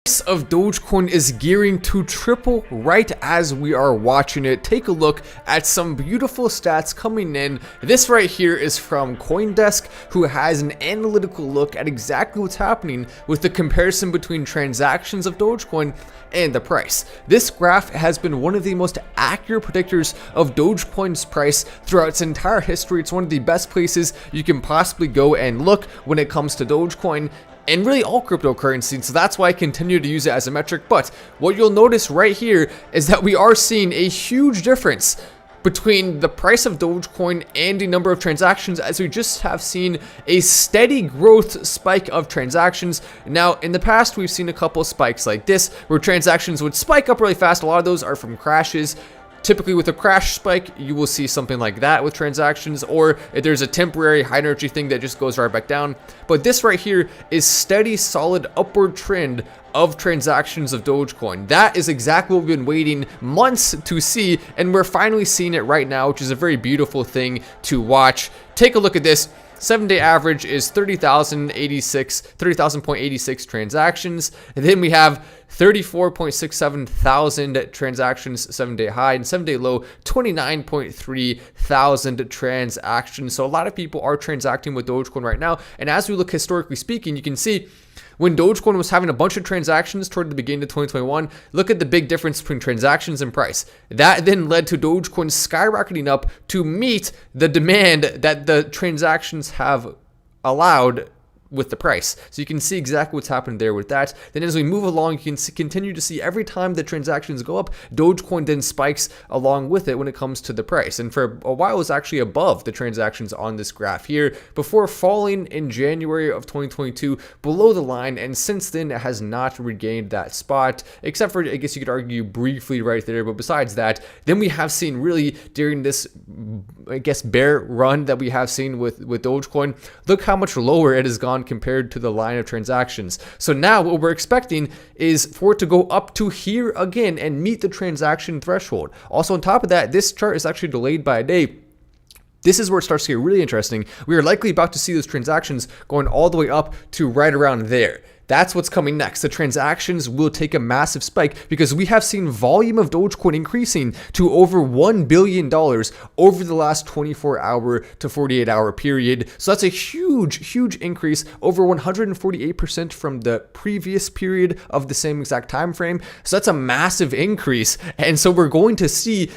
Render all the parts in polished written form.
Of Dogecoin is gearing to triple right as we are watching it. Take a look at some beautiful stats coming in. This right here is from CoinDesk, who has an analytical look at exactly what's happening with the comparison between transactions of Dogecoin and the price. This graph has been one of the most accurate predictors of Dogecoin's price throughout its entire history. It's one of the best places you can possibly go and look when it comes to Dogecoin and really all cryptocurrency, so that's why I continue to use it as a metric. But what you'll notice right here is that we are seeing a huge difference between the price of Dogecoin and the number of transactions, as we just have seen a steady growth spike of transactions. Now, in the past, we've seen a couple spikes like this, where transactions would spike up really fast. A lot of those are from crashes. Typically with a crash spike, you will see something like that with transactions, or if there's a temporary high energy thing that just goes right back down. But this right here is steady, solid upward trend of transactions of Dogecoin. That is exactly what we've been waiting months to see, and we're finally seeing it right now, which is a very beautiful thing to watch. Take a look at this. 7-day average is 30,000.86 transactions, and then we have 34.67 thousand transactions 7-day high, and 7-day low 29.3 thousand transactions. So a lot of people are transacting with Dogecoin right now, and as we look historically speaking, you can see when Dogecoin was having a bunch of transactions toward the beginning of 2021, look at the big difference between transactions and price. That then led to Dogecoin skyrocketing up to meet the demand that the transactions have allowed with the price. So you can see exactly what's happened there with that. Then as we move along, you can continue to see every time the transactions go up, Dogecoin then spikes along with it when it comes to the price. And for a while, it was actually above the transactions on this graph here before falling in January of 2022 below the line. And since then, it has not regained that spot, except for, I guess you could argue, briefly right there. But besides that, then we have seen really during this, I guess, bear run that we have seen with Dogecoin, look how much lower it has gone compared to the line of transactions. So now what we're expecting is for it to go up to here again and meet the transaction threshold. Also on top of that, this chart is actually delayed by a day. This is where it starts to get really interesting. We are likely about to see those transactions going all the way up to right around there. That's what's coming next. The transactions will take a massive spike because we have seen volume of Dogecoin increasing to over $1 billion over the last 24-hour to 48-hour period. So that's a huge increase, over 148% from the previous period of the same exact time frame. So that's a massive increase. And so we're going to see,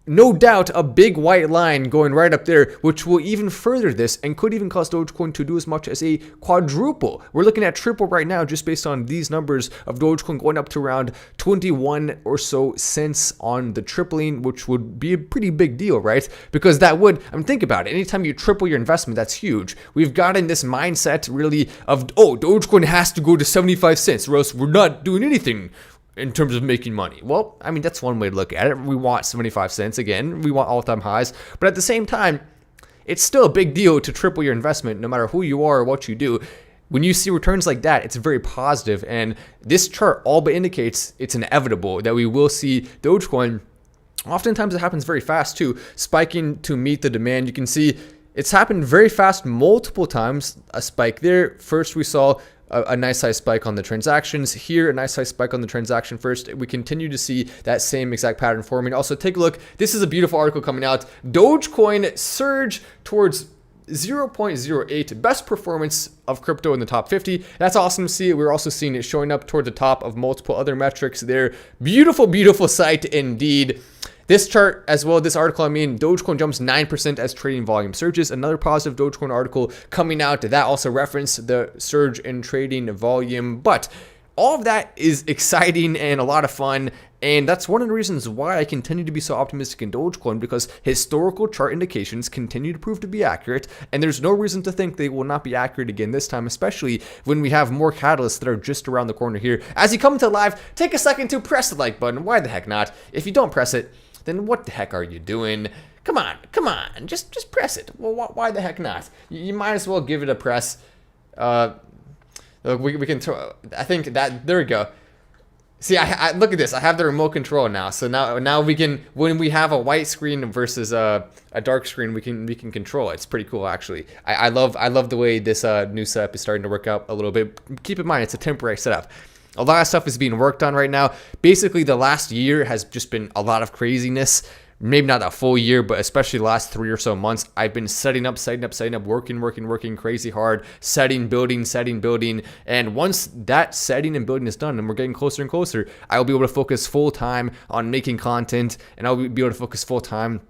no doubt, a big white line going right up there, which will even further this and could even cause Dogecoin to do as much as a quadruple. We're looking at triple right now just based on these numbers of Dogecoin going up to around 21 or so cents on the tripling, which would be a pretty big deal, right? Because that would, think about it. Anytime you triple your investment, that's huge. We've gotten this mindset really of, oh, Dogecoin has to go to 75 cents or else we're not doing anything in terms of making money. Well, that's one way to look at it. We want 75 cents again. We want all-time highs. But at the same time, it's still a big deal to triple your investment no matter who you are or what you do. When you see returns like that, it's very positive. And this chart all but indicates it's inevitable that we will see Dogecoin. Oftentimes it happens very fast too, spiking to meet the demand. You can see it's happened very fast multiple times. A spike there. First we saw a nice size spike on the transactions. Here, a nice size spike on the transaction first. We continue to see that same exact pattern forming. Also, take a look. This is a beautiful article coming out. Dogecoin surge towards 0.08, best performance of crypto in the top 50. That's awesome to see. We're also seeing it showing up toward the top of multiple other metrics there. Beautiful sight indeed. This chart as well, this article, Dogecoin jumps 9% as trading volume surges. Another positive Dogecoin article coming out that also referenced the surge in trading volume. But all of that is exciting and a lot of fun. And that's one of the reasons why I continue to be so optimistic in Dogecoin, because historical chart indications continue to prove to be accurate. And there's no reason to think they will not be accurate again this time, especially when we have more catalysts that are just around the corner here. As you come into live, take a second to press the like button. Why the heck not? If you don't press it, then what the heck are you doing? Come on, just press it. Well, why the heck not? You might as well give it a press. We can throw, I think that, there we go. See, I look at this. I have the remote control now. So now we can, when we have a white screen versus a dark screen, we can control it. It's pretty cool, actually. I love the way this new setup is starting to work out a little bit. Keep in mind, it's a temporary setup. A lot of stuff is being worked on right now. Basically, the last year has just been a lot of craziness. Maybe not a full year, but especially the last 3 or so months, I've been setting up, working crazy hard, building. And once that setting and building is done and we're getting closer and closer, I will be able to focus full time on making content, and I'll be able to focus full time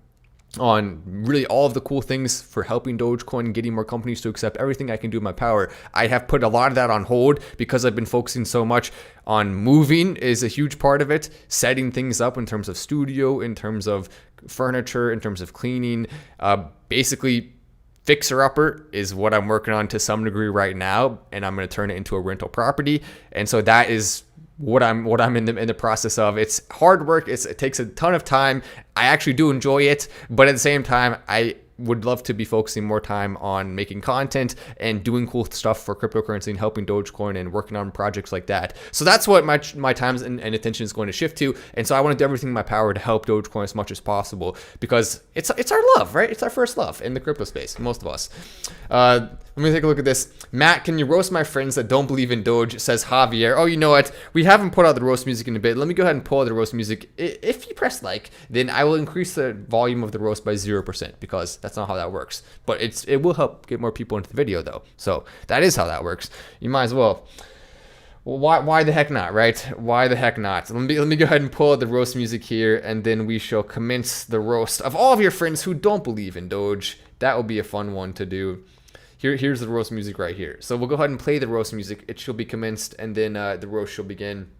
on really all of the cool things for helping Dogecoin, getting more companies to accept everything I can do in my power. I have put a lot of that on hold because I've been focusing so much on moving is a huge part of it, setting things up in terms of studio, in terms of furniture, in terms of cleaning. Basically, fixer-upper is what I'm working on to some degree right now, and I'm going to turn it into a rental property. And so that is what I'm in the process of. It's hard work. It takes a ton of time. I actually do enjoy it, but at the same time, I would love to be focusing more time on making content and doing cool stuff for cryptocurrency and helping Dogecoin and working on projects like that. So that's what my time and attention is going to shift to. And so I want to do everything in my power to help Dogecoin as much as possible, because it's our love, right? It's our first love in the crypto space, most of us. Let me take a look at this. Matt, can you roast my friends that don't believe in Doge, says Javier. Oh, you know what? We haven't put out the roast music in a bit. Let me go ahead and pull out the roast music. If you press like, then I will increase the volume of the roast by 0%, because that's not how that works. But it will help get more people into the video though. So that is how that works. You might as well. Well, why the heck not, right? Why the heck not? Let me go ahead and pull out the roast music here, and then we shall commence the roast of all of your friends who don't believe in Doge. That will be a fun one to do. Here's the roast music right here. So we'll go ahead and play the roast music. It shall be commenced, and then the roast shall begin.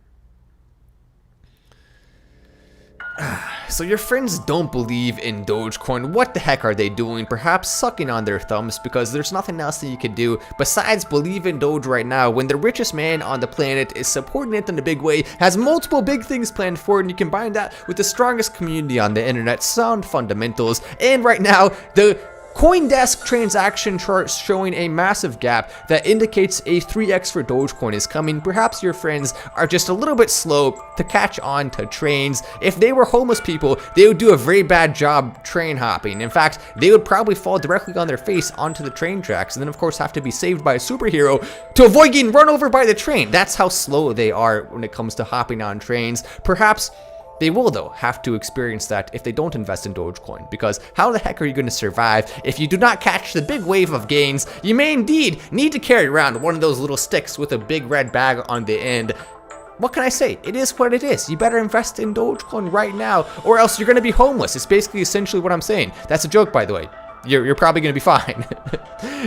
So your friends don't believe in Dogecoin. What the heck are they doing? Perhaps sucking on their thumbs, because there's nothing else that you could do besides believe in Doge right now, when the richest man on the planet is supporting it in a big way, has multiple big things planned for it, and you combine that with the strongest community on the internet, sound fundamentals, and right now the CoinDesk transaction chart showing a massive gap that indicates a 3x for Dogecoin is coming. Perhaps your friends are just a little bit slow to catch on to trains. If they were homeless people, they would do a very bad job train hopping. In fact, they would probably fall directly on their face onto the train tracks, and then of course have to be saved by a superhero to avoid getting run over by the train. That's how slow they are when it comes to hopping on trains. Perhaps they will, though, have to experience that if they don't invest in Dogecoin, because how the heck are you going to survive if you do not catch the big wave of gains? You may indeed need to carry around one of those little sticks with a big red bag on the end. What can I say? It is what it is. You better invest in Dogecoin right now, or else you're going to be homeless. It's basically essentially what I'm saying. That's a joke, by the way. You're probably going to be fine.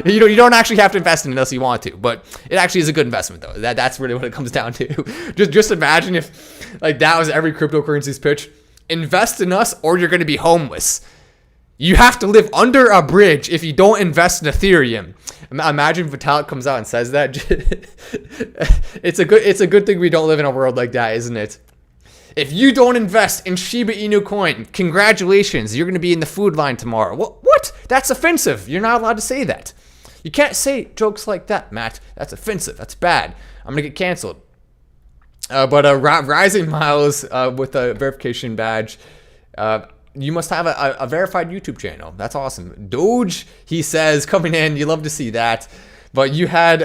You don't actually have to invest in it unless you want to, but it actually is a good investment though. That's really what it comes down to. Just imagine if like that was every cryptocurrency's pitch. Invest in us or you're going to be homeless. You have to live under a bridge if you don't invest in Ethereum. Imagine Vitalik comes out and says that. It's a good thing we don't live in a world like that, isn't it? If you don't invest in Shiba Inu coin, congratulations, you're going to be in the food line tomorrow. What? That's offensive. You're not allowed to say that. You can't say jokes like that, Matt. That's offensive. That's bad. I'm going to get canceled. But Rising Miles with a verification badge. You must have a verified YouTube channel. That's awesome. Doge, he says, coming in. You love to see that. But you had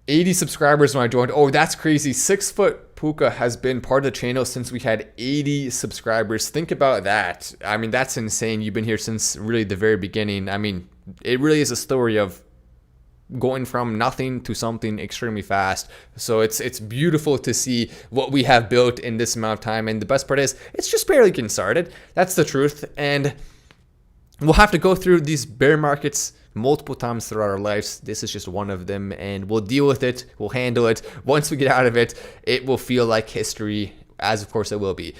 80 subscribers when I joined. Oh, that's crazy. 6 Foot Puka has been part of the channel since we had 80 subscribers. Think about that. I mean, that's insane. You've been here since really the very beginning. I mean, it really is a story of going from nothing to something extremely fast. So it's beautiful to see what we have built in this amount of time. And the best part is it's just barely getting started. That's the truth. And we'll have to go through these bear markets multiple times throughout our lives. This is just one of them, and we'll deal with it. We'll handle it. Once we get out of it, it will feel like history, as of course it will be.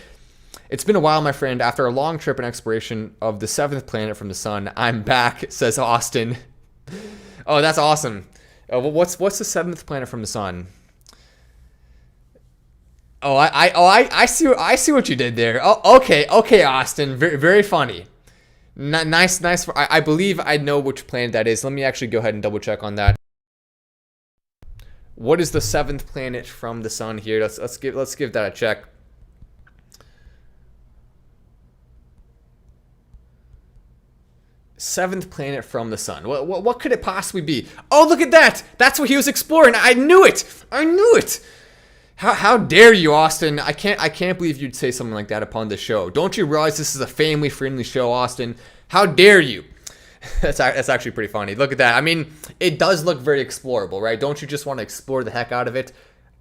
It's been a while, my friend. After a long trip and exploration of the 7th planet from the sun, I'm back, says Austin. Oh, that's awesome. What's the 7th planet from the sun? Oh, I see what you did there. Oh, okay, Austin. Very, very funny. Nice. I believe I know which planet that is. Let me actually go ahead and double check on that. What is the 7th planet from the sun here? Let's give that a check. Seventh planet from the sun. What could it possibly be? Oh, look at that. That's what he was exploring. I knew it. I knew it. How dare you, Austin? I can't believe you'd say something like that upon the show. Don't you realize this is a family-friendly show, Austin? How dare you? That's actually pretty funny. Look at that. I mean, it does look very explorable, right? Don't you just want to explore the heck out of it?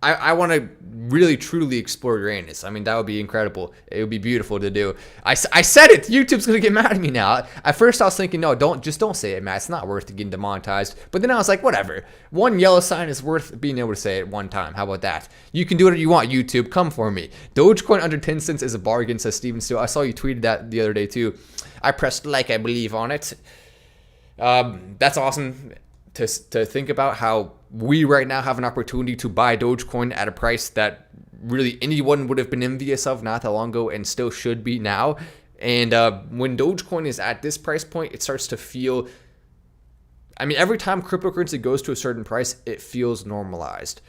I want to really, truly explore Uranus. I mean, that would be incredible. It would be beautiful to do. I said it. YouTube's going to get mad at me now. At first, I was thinking, no, don't say it, Matt. It's not worth getting demonetized. But then I was like, whatever. One yellow sign is worth being able to say it one time. How about that? You can do whatever you want, YouTube. Come for me. Dogecoin under 10 cents is a bargain, says Steven Steele. I saw you tweeted that the other day, too. I pressed like, I believe, on it. That's awesome to think about how we right now have an opportunity to buy Dogecoin at a price that really anyone would have been envious of not that long ago and still should be now. And when Dogecoin is at this price point, it starts to feel, I mean, every time cryptocurrency goes to a certain price, it feels normalized.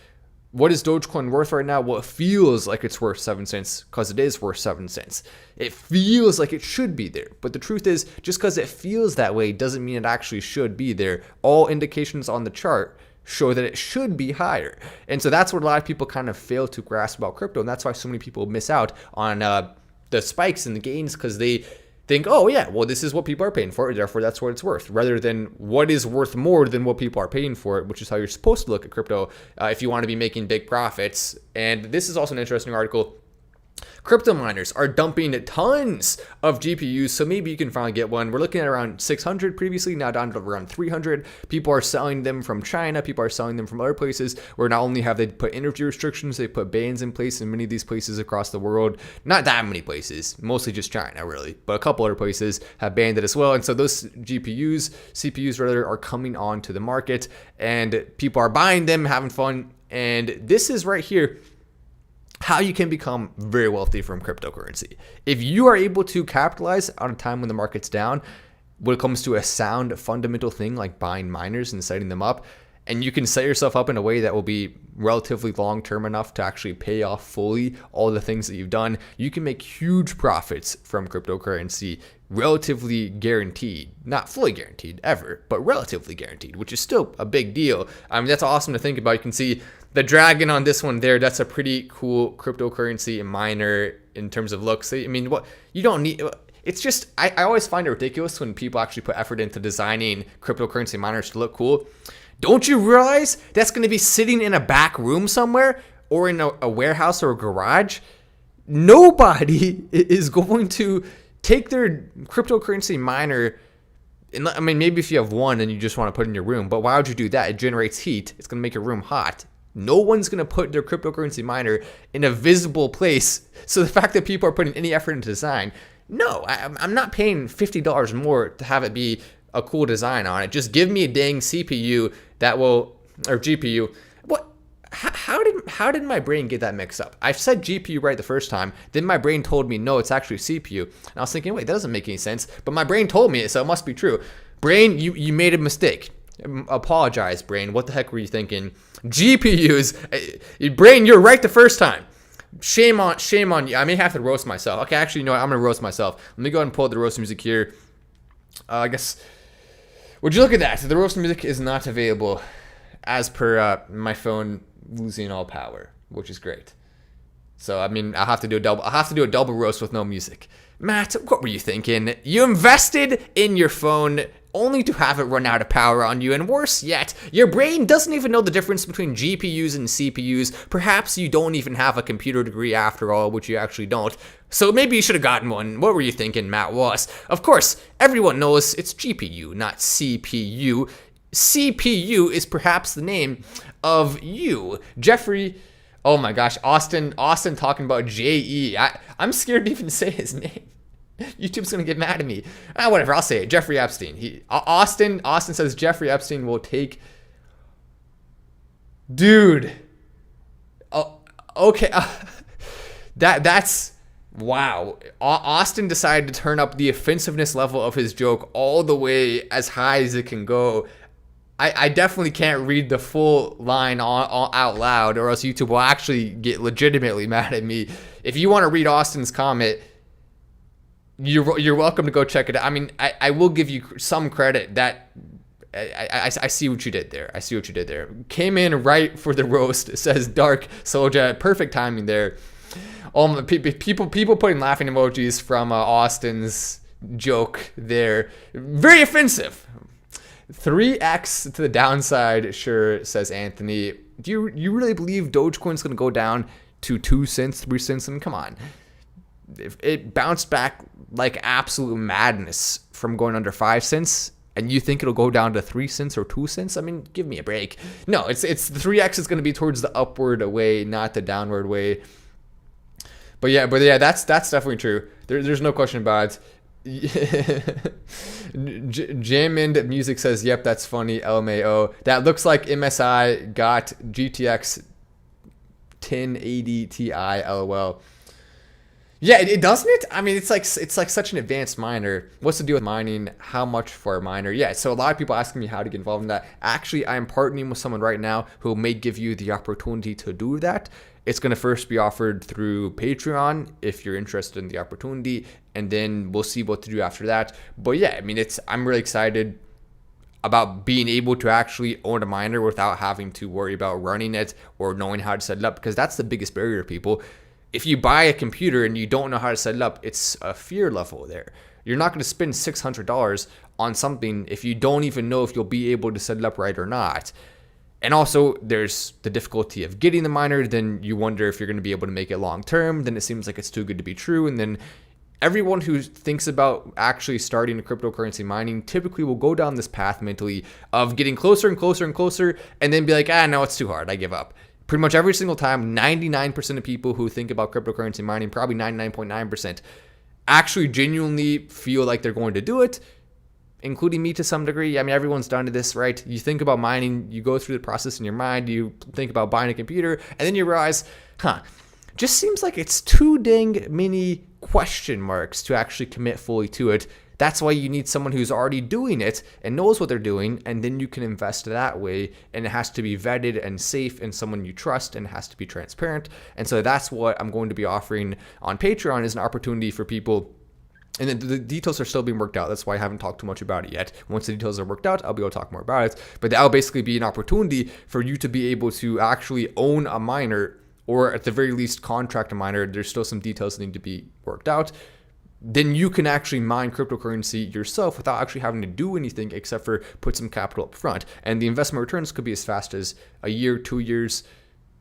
What is Dogecoin worth right now? Well, it feels like it's worth 7 cents because it is worth 7 cents. It feels like it should be there. But the truth is, just because it feels that way doesn't mean it actually should be there. All indications on the chart show that it should be higher. And so that's what a lot of people kind of fail to grasp about crypto. And that's why so many people miss out on the spikes and the gains, because they think, oh yeah, well, this is what people are paying for, therefore that's what it's worth, rather than what is worth more than what people are paying for it, which is how you're supposed to look at crypto if you want to be making big profits. And this is also an interesting article. Crypto miners are dumping tons of GPUs, so maybe you can finally get one. We're looking at around 600 previously, now down to around 300. People are selling them from China. People are selling them from other places where not only have they put energy restrictions, they put bans in place in many of these places across the world. Not that many places, mostly just China, really, but a couple other places have banned it as well. And so those CPUs rather, are coming onto the market, and people are buying them, having fun. And this is right here how you can become very wealthy from cryptocurrency. If you are able to capitalize on a time when the market's down, when it comes to a sound fundamental thing like buying miners and setting them up, and you can set yourself up in a way that will be relatively long-term enough to actually pay off fully all the things that you've done, you can make huge profits from cryptocurrency, relatively guaranteed. Not fully guaranteed ever, but relatively guaranteed, which is still a big deal. I mean, that's awesome to think about. You can see the dragon on this one there. That's a pretty cool cryptocurrency miner in terms of looks. I mean, what you don't need. It's just, I always find it ridiculous when people actually put effort into designing cryptocurrency miners to look cool. Don't you realize that's going to be sitting in a back room somewhere or in a warehouse or a garage? Nobody is going to take their cryptocurrency miner. And I mean, maybe if you have one and you just want to put it in your room, but why would you do that? It generates heat. It's going to make your room hot. No one's going to put their cryptocurrency miner in a visible place. So the fact that people are putting any effort into design, no, I'm not paying $50 more to have it be a cool design on it. Just give me a dang CPU that will, or GPU. What? How did my brain get that mixed up? I said GPU right the first time. Then my brain told me, no, it's actually CPU. And I was thinking, wait, that doesn't make any sense. But my brain told me it, so it must be true. Brain, you made a mistake. Apologize, brain. What the heck were you thinking? GPUs. Brain, you're right the first time. Shame on you. I may have to roast myself. Okay, actually, you know what? I'm going to roast myself. Let me go ahead and pull up the roast music here. I guess, would you look at that? The roast music is not available as per my phone losing all power, which is great. So, I mean, I'll have to do a double roast with no music. Matt, what were you thinking? You invested in your phone only to have it run out of power on you, and worse yet, your brain doesn't even know the difference between GPUs and CPUs. Perhaps you don't even have a computer degree after all, which you actually don't. So maybe you should have gotten one. What were you thinking, Matt Wallace? Of course, everyone knows it's GPU, not CPU. CPU is perhaps the name of you. Jeffrey, oh my gosh, Austin talking about JE. I'm scared to even say his name. YouTube's gonna get mad at me. Whatever, I'll say it. Jeffrey Epstein. Austin says Jeffrey Epstein will take. Dude. Oh, okay. That's wow. Austin decided to turn up the offensiveness level of his joke all the way as high as it can go. I definitely can't read the full line out loud, or else YouTube will actually get legitimately mad at me. If you want to read Austin's comment, You're welcome to go check it out. I mean, I will give you some credit that I see what you did there. I see what you did there. Came in right for the roast. It says Dark Soja. Perfect timing there. People putting laughing emojis from Austin's joke there. Very offensive. 3x to the downside, sure, says Anthony. Do you really believe Dogecoin's going to go down to 2 cents, 3 cents? I mean, come on. If it bounced back like absolute madness from going under 5 cents, and you think it'll go down to 3 cents or 2 cents? I mean, give me a break. No, it's the 3x is going to be towards the upward way, not the downward way. But yeah, that's definitely true. There's no question about it. Jammin Music says, "Yep, that's funny." LMAO. That looks like MSI got GTX 1080 Ti. LOL. Yeah, it doesn't it? I mean, it's like such an advanced miner. What's the deal with mining? How much for a miner? Yeah, so a lot of people asking me how to get involved in that. Actually, I'm partnering with someone right now who may give you the opportunity to do that. It's going to first be offered through Patreon if you're interested in the opportunity, and then we'll see what to do after that. But yeah, I mean, I'm really excited about being able to actually own a miner without having to worry about running it or knowing how to set it up, because that's the biggest barrier, people. If you buy a computer and you don't know how to set it up, it's a fear level there. You're not going to spend $600 on something if you don't even know if you'll be able to set it up right or not. And also, there's the difficulty of getting the miner. Then you wonder if you're going to be able to make it long term. Then it seems like it's too good to be true. And then everyone who thinks about actually starting a cryptocurrency mining typically will go down this path mentally of getting closer and closer and closer, and then be like, no, it's too hard. I give up. Pretty much every single time, 99% of people who think about cryptocurrency mining, probably 99.9%, actually genuinely feel like they're going to do it, including me to some degree. I mean, everyone's done this, right? You think about mining, you go through the process in your mind, you think about buying a computer, and then you realize, just seems like it's too dang many question marks to actually commit fully to it. That's why you need someone who's already doing it and knows what they're doing, and then you can invest that way. And it has to be vetted and safe and someone you trust, and it has to be transparent. And so that's what I'm going to be offering on Patreon, is an opportunity for people. And then the details are still being worked out. That's why I haven't talked too much about it yet. Once the details are worked out, I'll be able to talk more about it. But that'll basically be an opportunity for you to be able to actually own a miner, or at the very least contract a miner. There's still some details that need to be worked out. Then you can actually mine cryptocurrency yourself without actually having to do anything except for put some capital up front. And the investment returns could be as fast as a year, 2 years,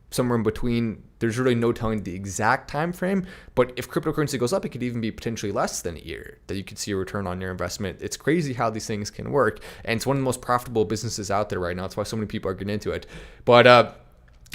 somewhere in between. There's really no telling the exact time frame, but if cryptocurrency goes up, it could even be potentially less than a year that you could see a return on your investment. It's crazy how these things can work, and it's one of the most profitable businesses out there right now. That's why so many people are getting into it. But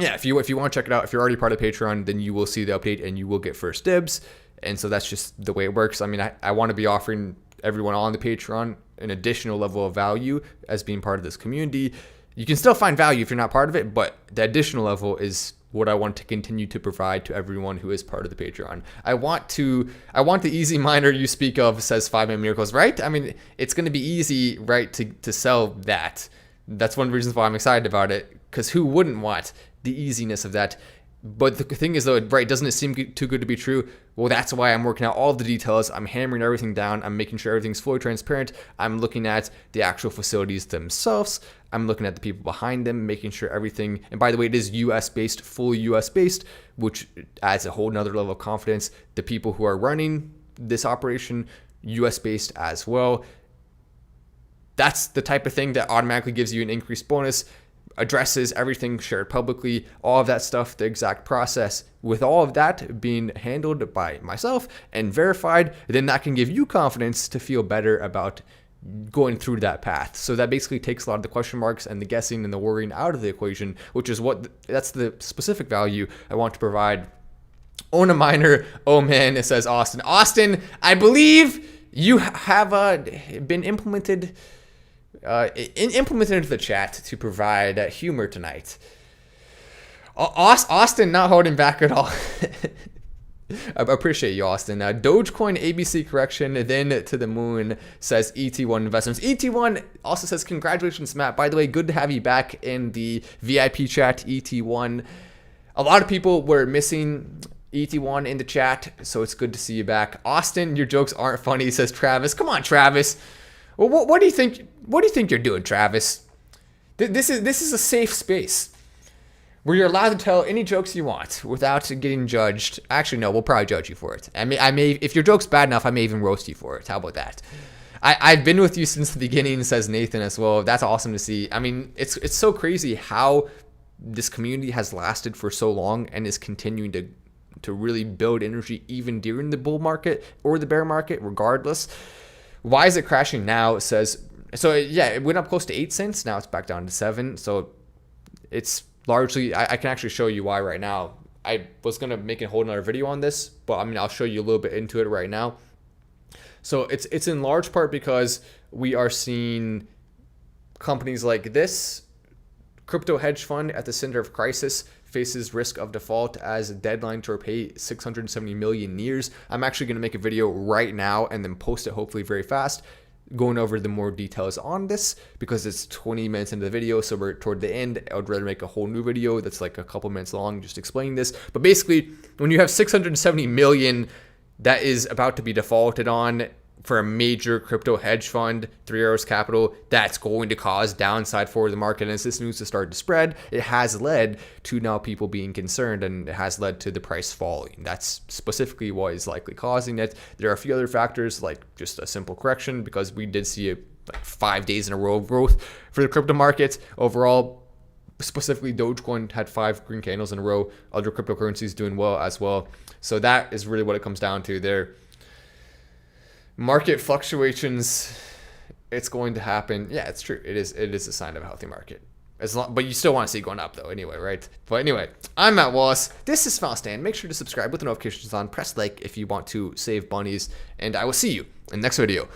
yeah, if you want to check it out, if you're already part of Patreon, then you will see the update and you will get first dibs. And so that's just the way it works. I mean, I want to be offering everyone on the Patreon an additional level of value as being part of this community. You can still find value if you're not part of it, but the additional level is what I want to continue to provide to everyone who is part of the Patreon. I want the easy miner you speak of, says 5 Minute Miracles, right? I mean, it's going to be easy, right, to sell that. That's one of the reasons why I'm excited about it, because who wouldn't want the easiness of that? But the thing is, though, right, doesn't it seem too good to be true? Well, that's why I'm working out all the details. I'm hammering everything down. I'm making sure everything's fully transparent. I'm looking at the actual facilities themselves. I'm looking at the people behind them, making sure everything, and by the way, it is US-based, fully US-based, which adds a whole nother level of confidence. The people who are running this operation, US-based as well. That's the type of thing that automatically gives you an increased bonus. Addresses, everything shared publicly, all of that stuff, the exact process, with all of that being handled by myself and verified, then that can give you confidence to feel better about going through that path. So that basically takes a lot of the question marks and the guessing and the worrying out of the equation, which is that's the specific value I want to provide. Own a miner. Oh man, it says Austin. Austin, I believe you have been implemented into the chat to provide humor tonight. Austin not holding back at all. I appreciate you, Austin. Dogecoin ABC correction, then to the moon, says ET1 Investments. ET1 also says, congratulations, Matt. By the way, good to have you back in the VIP chat, ET1. A lot of people were missing ET1 in the chat, so it's good to see you back. Austin, your jokes aren't funny, says Travis. Come on, Travis. Well, what do you think? What do you think you're doing, Travis? This is a safe space where you're allowed to tell any jokes you want without getting judged. Actually, no, we'll probably judge you for it. I may, if your joke's bad enough, I may even roast you for it. How about that? I've been with you since the beginning, says Nathan as well. That's awesome to see. I mean, it's so crazy how this community has lasted for so long and is continuing to really build energy even during the bull market or the bear market, regardless. Why is it crashing now? It says, so yeah, it went up close to 8 cents. Now it's back down to 7. So it's largely, I can actually show you why right now. I was going to make a whole nother video on this, but I mean, I'll show you a little bit into it right now. So it's in large part because we are seeing companies like this crypto hedge fund at the center of crisis faces risk of default as a deadline to repay 670 million years. I'm actually going to make a video right now and then post it hopefully very fast, going over the more details on this because it's 20 minutes into the video. So we're toward the end. I would rather make a whole new video that's like a couple minutes long just explaining this. But basically, when you have 670 million that is about to be defaulted on for a major crypto hedge fund, 3 Arrows Capital, that's going to cause downside for the market. And as this news has started to spread, it has led to now people being concerned, and it has led to the price falling. That's specifically what is likely causing it. There are a few other factors, like just a simple correction, because we did see like 5 days in a row of growth for the crypto market. Overall, specifically Dogecoin had 5 green candles in a row. Other cryptocurrencies doing well as well. So that is really what it comes down to there. Market fluctuations, it's going to happen. Yeah, it's true. It is a sign of a healthy market. But you still want to see it going up though anyway, right? But anyway, I'm Matt Wallace. This is Stan. Make sure to subscribe with the notifications on. Press like if you want to save bunnies. And I will see you in the next video.